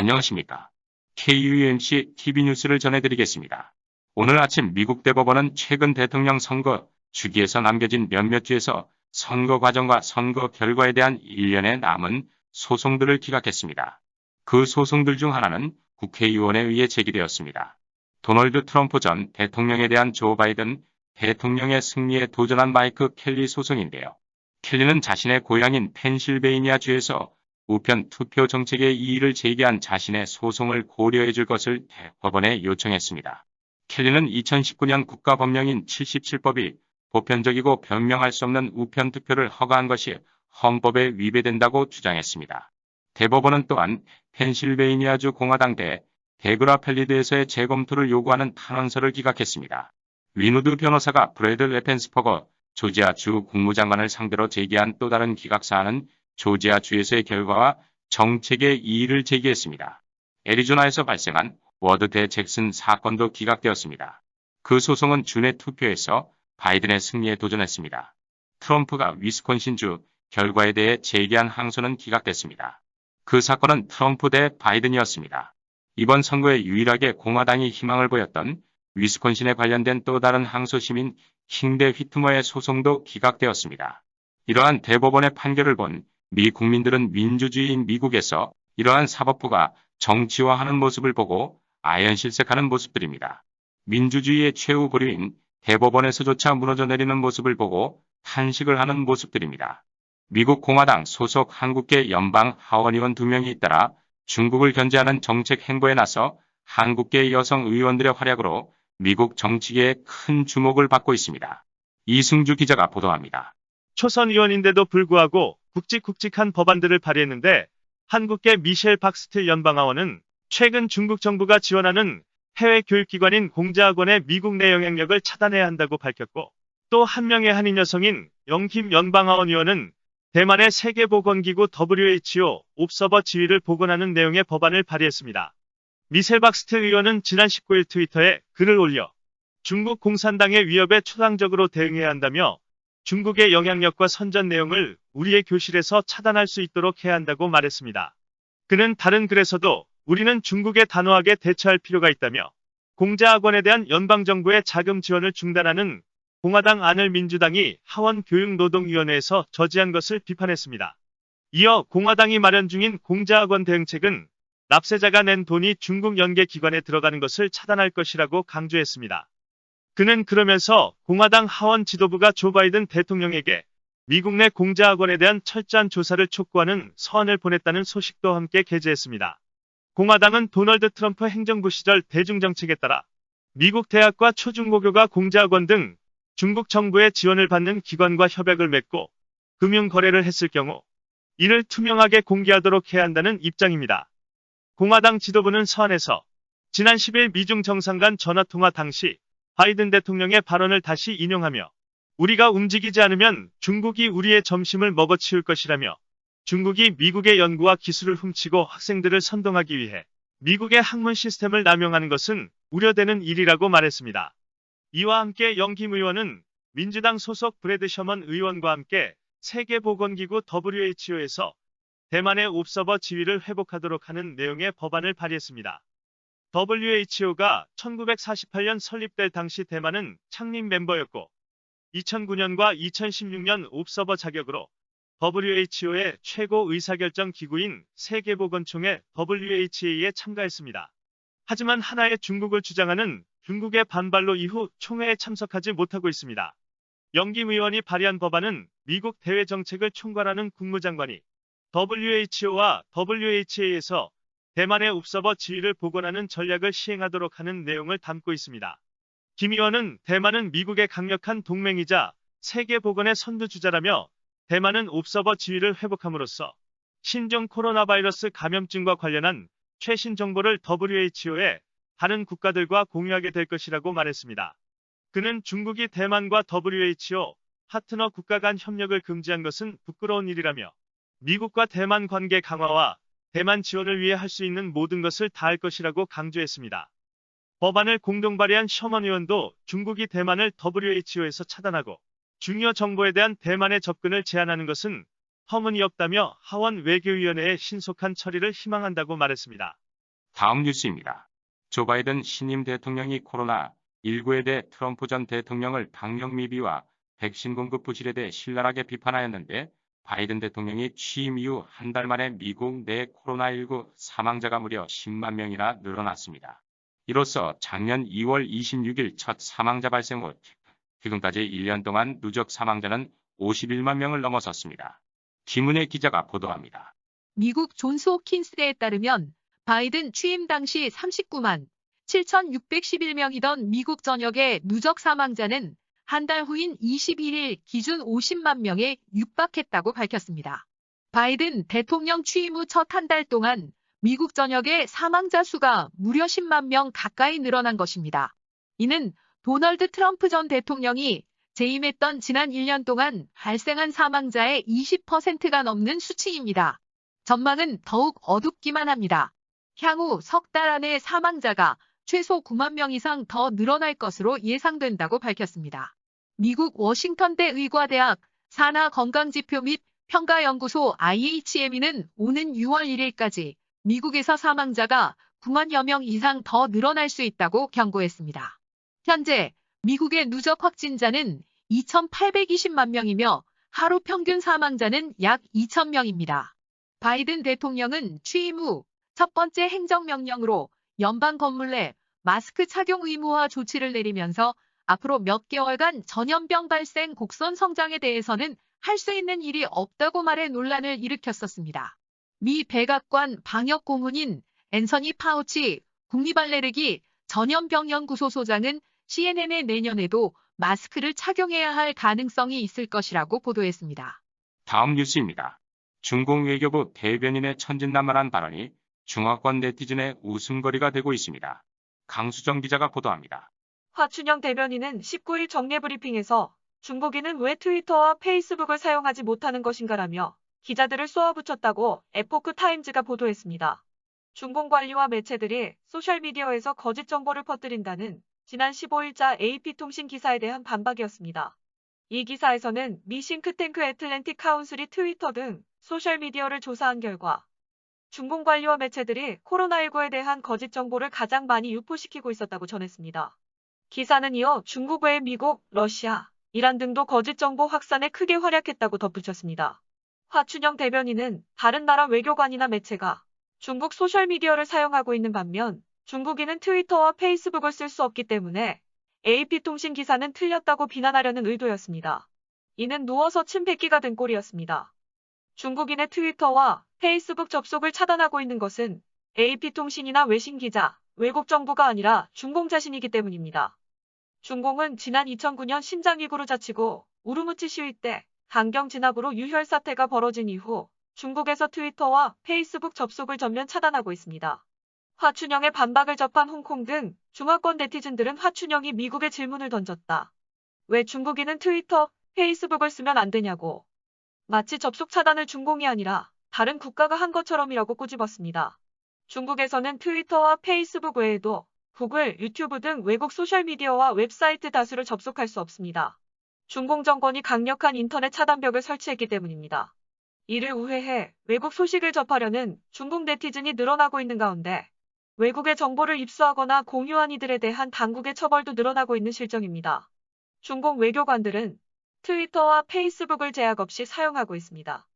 안녕하십니까. KUNC TV뉴스를 전해드리겠습니다. 오늘 아침 미국 대법원은 최근 대통령 선거 주기에서 남겨진 몇몇 주에서 선거 과정과 선거 결과에 대한 일련의 남은 소송들을 기각했습니다. 그 소송들 중 하나는 국회의원에 의해 제기되었습니다. 도널드 트럼프 전 대통령에 대한 조 바이든 대통령의 승리에 도전한 마이크 켈리 소송인데요. 켈리는 자신의 고향인 펜실베이니아주에서 우편 투표 정책의 이의를 제기한 자신의 소송을 고려해 줄 것을 대법원에 요청했습니다. 켈리는 2019년 국가법령인 77법이 보편적이고 변명할 수 없는 우편 투표를 허가한 것이 헌법에 위배된다고 주장했습니다. 대법원은 또한 펜실베이니아주 공화당 데그라 펠리드에서의 재검토를 요구하는 탄원서를 기각했습니다. 위누드 변호사가 브래드 레펜스퍼거 조지아주 국무장관을 상대로 제기한 또 다른 기각사안은 조지아주에서의 결과와 정책의 이의를 제기했습니다. 애리조나에서 발생한 워드 대 잭슨 사건도 기각되었습니다. 그 소송은 주내 투표에서 바이든의 승리에 도전했습니다. 트럼프가 위스콘신주 결과에 대해 제기한 항소는 기각됐습니다. 그 사건은 트럼프 대 바이든이었습니다. 이번 선거에 유일하게 공화당이 희망을 보였던 위스콘신에 관련된 또 다른 항소심인 킹 대 휘트머의 소송도 기각되었습니다. 이러한 대법원의 판결을 본 미 국민들은 민주주의인 미국에서 이러한 사법부가 정치화하는 모습을 보고 아연실색하는 모습들입니다. 민주주의의 최후 보류인 대법원에서조차 무너져 내리는 모습을 보고 탄식을 하는 모습들입니다. 미국 공화당 소속 한국계 연방 하원의원 2명이 잇따라 중국을 견제하는 정책 행보에 나서 한국계 여성 의원들의 활약으로 미국 정치계에 큰 주목을 받고 있습니다. 이승주 기자가 보도합니다. 초선 의원인데도 불구하고 굵직굵직한 법안들을 발의했는데 한국계 미셸 박스틸 연방하원은 최근 중국 정부가 지원하는 해외 교육기관인 공자학원의 미국 내 영향력을 차단해야 한다고 밝혔고, 또 한 명의 한인 여성인 영김 연방하원 의원은 대만의 세계보건기구 WHO 옵서버 지위를 복원하는 내용의 법안을 발의했습니다. 미셸 박스틸 의원은 지난 19일 트위터에 글을 올려 중국 공산당의 위협에 초당적으로 대응해야 한다며 중국의 영향력과 선전 내용을 우리의 교실에서 차단할 수 있도록 해야 한다고 말했습니다. 그는 다른 글에서도 우리는 중국에 단호하게 대처할 필요가 있다며 공자학원에 대한 연방정부의 자금 지원을 중단하는 공화당 안을 민주당이 하원교육노동위원회에서 저지한 것을 비판했습니다. 이어 공화당이 마련 중인 공자학원 대응책은 납세자가 낸 돈이 중국 연계기관에 들어가는 것을 차단할 것이라고 강조했습니다. 그는 그러면서 공화당 하원 지도부가 조 바이든 대통령에게 미국 내 공자학원에 대한 철저한 조사를 촉구하는 서한을 보냈다는 소식도 함께 게재했습니다. 공화당은 도널드 트럼프 행정부 시절 대중정책에 따라 미국 대학과 초중고교가 공자학원 등 중국 정부의 지원을 받는 기관과 협약을 맺고 금융거래를 했을 경우 이를 투명하게 공개하도록 해야 한다는 입장입니다. 공화당 지도부는 서한에서 지난 10일 미중 정상 간 전화통화 당시 바이든 대통령의 발언을 다시 인용하며 우리가 움직이지 않으면 중국이 우리의 점심을 먹어치울 것이라며 중국이 미국의 연구와 기술을 훔치고 학생들을 선동하기 위해 미국의 학문 시스템을 남용하는 것은 우려되는 일이라고 말했습니다. 이와 함께 영김 의원은 민주당 소속 브래드 셔먼 의원과 함께 세계보건기구 WHO에서 대만의 옵서버 지위를 회복하도록 하는 내용의 법안을 발의했습니다. WHO가 1948년 설립될 당시 대만은 창립 멤버였고 2009년과 2016년 옵서버 자격으로 WHO의 최고 의사결정 기구인 세계보건총회 WHA에 참가했습니다. 하지만 하나의 중국을 주장하는 중국의 반발로 이후 총회에 참석하지 못하고 있습니다. 영김 의원이 발의한 법안은 미국 대외 정책을 총괄하는 국무장관이 WHO와 WHA에서 대만의 옵서버 지위를 복원하는 전략을 시행하도록 하는 내용을 담고 있습니다. 김 의원은 대만은 미국의 강력한 동맹이자 세계보건의 선두주자라며 대만은 옵서버 지위를 회복함으로써 신종 코로나 바이러스 감염증과 관련한 최신 정보를 WHO에 다른 국가들과 공유하게 될 것이라고 말했습니다. 그는 중국이 대만과 WHO 파트너 국가 간 협력을 금지한 것은 부끄러운 일이라며 미국과 대만 관계 강화와 대만 지원을 위해 할 수 있는 모든 것을 다할 것이라고 강조했습니다. 법안을 공동 발의한 셔먼 의원도 중국이 대만을 WHO에서 차단하고 중요 정보에 대한 대만의 접근을 제한하는 것은 터무니없다며 하원 외교위원회의 신속한 처리를 희망한다고 말했습니다. 다음 뉴스입니다. 조 바이든 신임 대통령이 코로나19에 대해 트럼프 전 대통령을 방역 미비와 백신 공급 부실에 대해 신랄하게 비판하였는데 바이든 대통령이 취임 이후 한 달 만에 미국 내 코로나19 사망자가 무려 10만 명이나 늘어났습니다. 이로써 작년 2월 26일 첫 사망자 발생 후 지금까지 1년 동안 누적 사망자는 51만 명을 넘어섰습니다. 김은혜 기자가 보도합니다. 미국 존스 홉킨스대에 따르면 바이든 취임 당시 39만 7,611명이던 미국 전역의 누적 사망자는 한 달 후인 21일 기준 50만 명에 육박했다고 밝혔습니다. 바이든 대통령 취임 후 첫 한 달 동안 미국 전역의 사망자 수가 무려 10만 명 가까이 늘어난 것입니다. 이는 도널드 트럼프 전 대통령이 재임했던 지난 1년 동안 발생한 사망자의 20%가 넘는 수치입니다. 전망은 더욱 어둡기만 합니다. 향후 석 달 안에 사망자가 최소 9만 명 이상 더 늘어날 것으로 예상된다고 밝혔습니다. 미국 워싱턴대 의과대학 산하건강지표 및 평가연구소 IHME는 오는 6월 1일까지 미국에서 사망자가 9만여 명 이상 더 늘어날 수 있다고 경고했습니다. 현재 미국의 누적 확진자는 2,820만 명이며 하루 평균 사망자는 약 2,000명입니다. 바이든 대통령은 취임 후 첫 번째 행정명령으로 연방 건물 내 마스크 착용 의무화 조치를 내리면서 앞으로 몇 개월간 전염병 발생 곡선 성장에 대해서는 할 수 있는 일이 없다고 말해 논란을 일으켰었습니다. 미 백악관 방역 고문인 앤서니 파우치 국립알레르기 전염병연구소 소장은 CNN의 내년에도 마스크를 착용해야 할 가능성이 있을 것이라고 보도했습니다. 다음 뉴스입니다. 중국 외교부 대변인의 천진난만한 발언이 중화권 네티즌의 웃음거리가 되고 있습니다. 강수정 기자가 보도합니다. 화춘영 대변인은 19일 정례 브리핑에서 중국인은 왜 트위터와 페이스북을 사용하지 못하는 것인가라며 기자들을 쏘아붙였다고 에포크 타임즈가 보도했습니다. 중공 관리와 매체들이 소셜미디어에서 거짓 정보를 퍼뜨린다는 지난 15일자 AP통신 기사에 대한 반박이었습니다. 이 기사에서는 미 싱크탱크 애틀랜틱 카운슬이 트위터 등 소셜미디어를 조사한 결과 중공 관리와 매체들이 코로나19에 대한 거짓 정보를 가장 많이 유포시키고 있었다고 전했습니다. 기사는 이어 중국 외에 미국, 러시아, 이란 등도 거짓 정보 확산에 크게 활약했다고 덧붙였습니다. 화춘영 대변인은 다른 나라 외교관이나 매체가 중국 소셜미디어를 사용하고 있는 반면 중국인은 트위터와 페이스북을 쓸 수 없기 때문에 AP통신 기사는 틀렸다고 비난하려는 의도였습니다. 이는 누워서 침 뱉기가 된 꼴이었습니다. 중국인의 트위터와 페이스북 접속을 차단하고 있는 것은 AP통신이나 외신 기자, 외국 정부가 아니라 중공 자신이기 때문입니다. 중공은 지난 2009년 신장 위구르 자치구 우르무치 시위 때 강경 진압으로 유혈 사태가 벌어진 이후 중국에서 트위터와 페이스북 접속을 전면 차단하고 있습니다. 화춘영의 반박을 접한 홍콩 등 중화권 네티즌들은 화춘영이 미국에 질문을 던졌다. 왜 중국인은 트위터, 페이스북을 쓰면 안 되냐고. 마치 접속 차단을 중공이 아니라 다른 국가가 한 것처럼이라고 꼬집었습니다. 중국에서는 트위터와 페이스북 외에도 구글, 유튜브 등 외국 소셜미디어와 웹사이트 다수를 접속할 수 없습니다. 중공 정권이 강력한 인터넷 차단벽을 설치했기 때문입니다. 이를 우회해 외국 소식을 접하려는 중국 네티즌이 늘어나고 있는 가운데 외국의 정보를 입수하거나 공유한 이들에 대한 당국의 처벌도 늘어나고 있는 실정입니다. 중공 외교관들은 트위터와 페이스북을 제약 없이 사용하고 있습니다.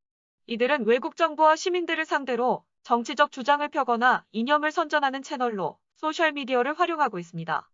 이들은 외국 정부와 시민들을 상대로 정치적 주장을 펴거나 이념을 선전하는 채널로 소셜미디어를 활용하고 있습니다.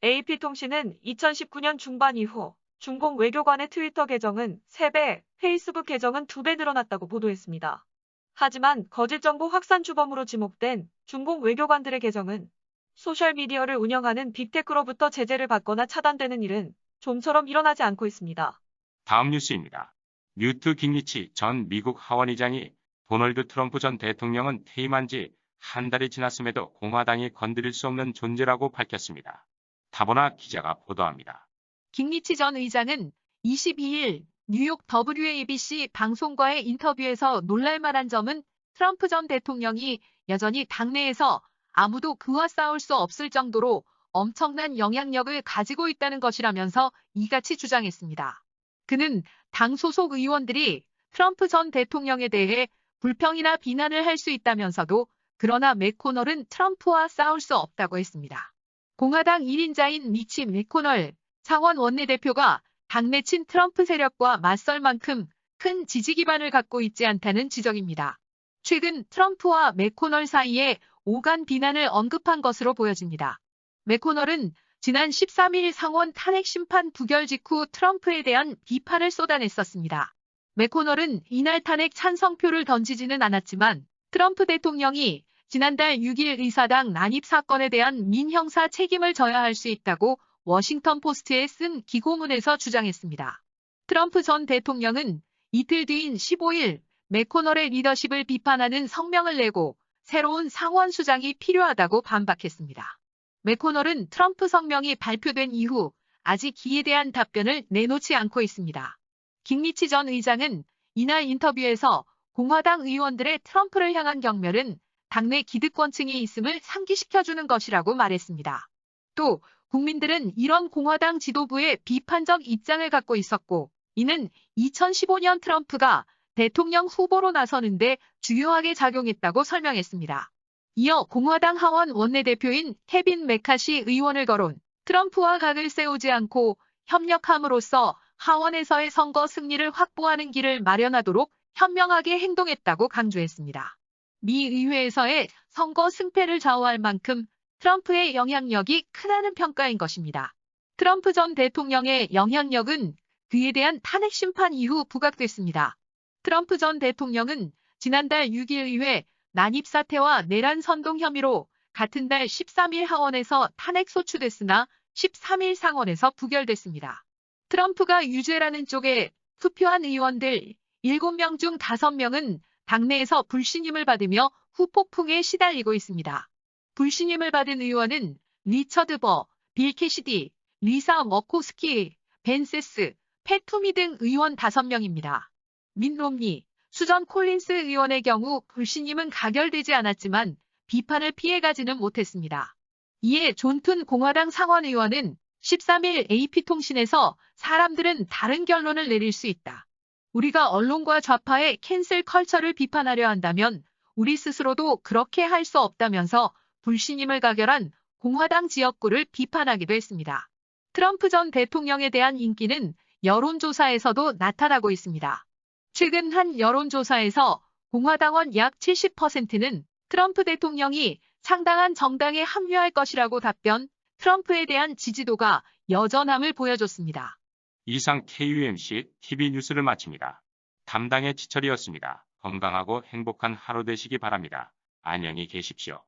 AP통신은 2019년 중반 이후 중공 외교관의 트위터 계정은 3배, 페이스북 계정은 2배 늘어났다고 보도했습니다. 하지만 거짓 정보 확산 주범으로 지목된 중공 외교관들의 계정은 소셜미디어를 운영하는 빅테크로부터 제재를 받거나 차단되는 일은 좀처럼 일어나지 않고 있습니다. 다음 뉴스입니다. 뉴트 깅리치 전 미국 하원의장이 도널드 트럼프 전 대통령은 퇴임한 지 한 달이 지났음에도 공화당이 건드릴 수 없는 존재라고 밝혔습니다. 타보나 기자가 보도합니다. 깅리치 전 의장은 22일 뉴욕 WABC 방송과의 인터뷰에서 놀랄만한 점은 트럼프 전 대통령이 여전히 당내에서 아무도 그와 싸울 수 없을 정도로 엄청난 영향력을 가지고 있다는 것이라면서 이같이 주장했습니다. 그는 당 소속 의원들이 트럼프 전 대통령에 대해 불평이나 비난을 할 수 있다면서도 그러나 맥코널은 트럼프와 싸울 수 없다고 했습니다. 공화당 1인자인 미치 맥코널 상원 원내대표가 당내 친 트럼프 세력과 맞설 만큼 큰 지지 기반을 갖고 있지 않다는 지적입니다. 최근 트럼프와 맥코널 사이에 오간 비난을 언급한 것으로 보여집니다. 맥코널은 지난 13일 상원 탄핵 심판 부결 직후 트럼프에 대한 비판을 쏟아냈었습니다. 맥코널은 이날 탄핵 찬성표를 던지지는 않았지만 트럼프 대통령이 지난달 6일 의사당 난입 사건에 대한 민형사 책임을 져야 할 수 있다고 워싱턴 포스트에 쓴 기고문에서 주장했습니다. 트럼프 전 대통령은 이틀 뒤인 15일 맥코널의 리더십을 비판하는 성명을 내고 새로운 상원 수장이 필요하다고 반박했습니다. 맥코널은 트럼프 성명이 발표된 이후 아직 이에 대한 답변을 내놓지 않고 있습니다. 깅리치 전 의장은 이날 인터뷰에서 공화당 의원들의 트럼프를 향한 경멸은 당내 기득권층이 있음을 상기시켜주는 것이라고 말했습니다. 또 국민들은 이런 공화당 지도부의 비판적 입장을 갖고 있었고 이는 2015년 트럼프가 대통령 후보로 나서는데 중요하게 작용했다고 설명했습니다. 이어 공화당 하원 원내대표인 케빈 메카시 의원을 거론 트럼프와 각을 세우지 않고 협력함으로써 하원에서의 선거 승리를 확보하는 길을 마련하도록 현명하게 행동했다고 강조했습니다. 미 의회에서의 선거 승패를 좌우할 만큼 트럼프의 영향력이 크다는 평가인 것입니다. 트럼프 전 대통령의 영향력은 그에 대한 탄핵 심판 이후 부각됐습니다. 트럼프 전 대통령은 지난달 6일 의회 난입 사태와 내란 선동 혐의로 같은 달 13일 하원에서 탄핵 소추됐으나 13일 상원에서 부결됐습니다. 트럼프가 유죄라는 쪽에 투표한 의원들 7명 중 5명은 당내에서 불신임을 받으며 후폭풍에 시달리고 있습니다. 불신임을 받은 의원은 리처드 버, 빌 캐시디, 리사 머코스키, 벤 세스, 팻 투미 등 의원 5명입니다. 민 롬니, 수전 콜린스 의원의 경우 불신임은 가결되지 않았지만 비판을 피해가지는 못했습니다. 이에 존 툰 공화당 상원 의원은 13일 AP통신에서 사람들은 다른 결론을 내릴 수 있다. 우리가 언론과 좌파의 캔슬 컬처를 비판하려 한다면 우리 스스로도 그렇게 할 수 없다면서 불신임을 가결한 공화당 지역구를 비판하기도 했습니다. 트럼프 전 대통령에 대한 인기는 여론조사에서도 나타나고 있습니다. 최근 한 여론조사에서 공화당원 약 70%는 트럼프 대통령이 상당한 정당에 합류할 것이라고 답변, 트럼프에 대한 지지도가 여전함을 보여줬습니다. 이상 KUMC TV 뉴스를 마칩니다. 담당의 지철이었습니다. 건강하고 행복한 하루 되시기 바랍니다. 안녕히 계십시오.